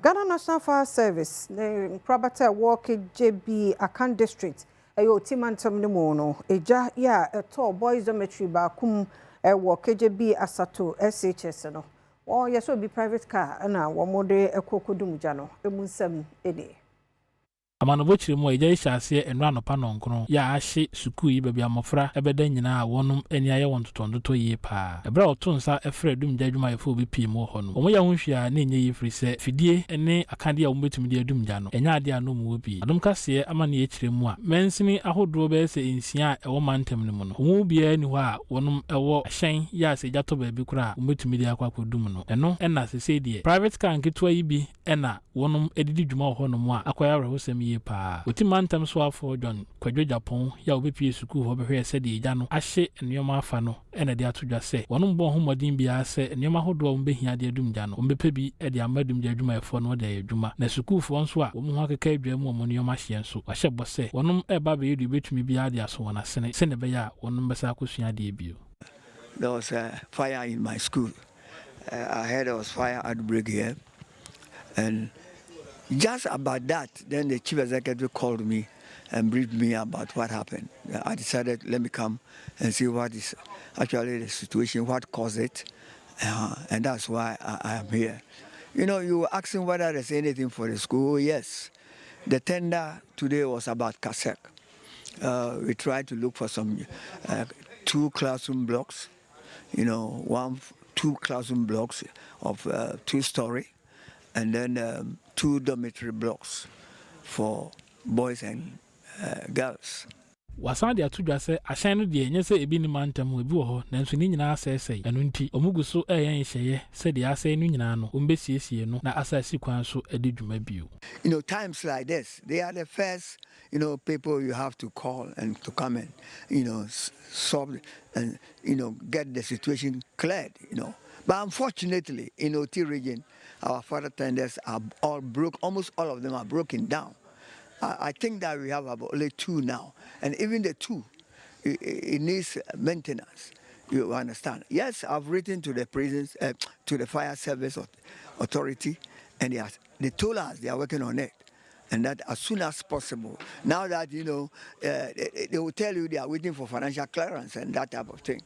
Ghana National Fire Service, the property work KADJEBI Akan District, ayo timantam ne mo no, eja ya eto boys dormitory ba kum work KADJEBI Asato SHS no. Wo yeso bi private car na wo mode ekokodum gya no, emunsam ede. Amanobo chirimo eja ishase enra no pa nonkono ya ahye suku yi bebia mofra ebeda nyina wonum eni aye wontotondoto yi pa ebra otonsa efre dum gya adwuma yefo bi pii mo ho no omo ya honhwia na enye yi firi se fidie ene akade a wo betumi de adum gya no enya ade ano mu bi Adom Kasee amane ye chirimo a mensini ahodro be se ensia ewo mantem ne mu no omo bia ni ho a wonum ewo hyen ya se gya to ba bi kura wo betumi de akwakodum no eno ena se die private car nketwa yi bi ena wonum edidi dwuma ho no mu a akwaya rehosem pa otimantam so afọ John Kwadwo Japan ya obepie suku ho behwe se de gya no ahye nneoma afa no ena de atodwa se wonum bon homodin bia se nneoma hodo ombehia de adum gya no ombepe bi e de amadum gya adwuma efo no de adwuma na suku fo nso a wo ho akeka adwa mu omo nneoma hye nso ahye bose wonum eba be yedu betumi bia de aso wona sene se ne be ya wonum besa akosua de bio. There was a fire in my school. I heard there was fire outbreak here, and just about that, then the chief executive called me and briefed me about what happened. I decided, let me come and see what is actually the situation, what caused it, and that's why I am here. You know, you were asking whether there's anything for the school. Yes, the tender today was about Kasee. We tried to look for some 2 classroom blocks, you know, 2 classroom blocks of 2-story, and then 2 dormitory blocks for boys and girls. Wasan de atudwa se ahyan no de enye se ebi ni mantam ebi wo ho nanso ni nyina asese enu nti omugu so eyen hyeye se de ase no nyina no ombesiesie no na asasi kwan so ede dwuma bio. You know, times like this, they are the first, you know, people you have to call and to come and, you know, solve and, you know, get the situation cleared, you know. But unfortunately, in OT region, our fire tenders are all broke. Almost all of them are broken down. I think that we have about only 2 now. And even the 2, it needs maintenance. You understand? Yes, I've written to the prisons, to the fire service authority, and they told us they are working on it. And that as soon as possible. Now that, you know, they will tell you they are waiting for financial clearance and that type of thing.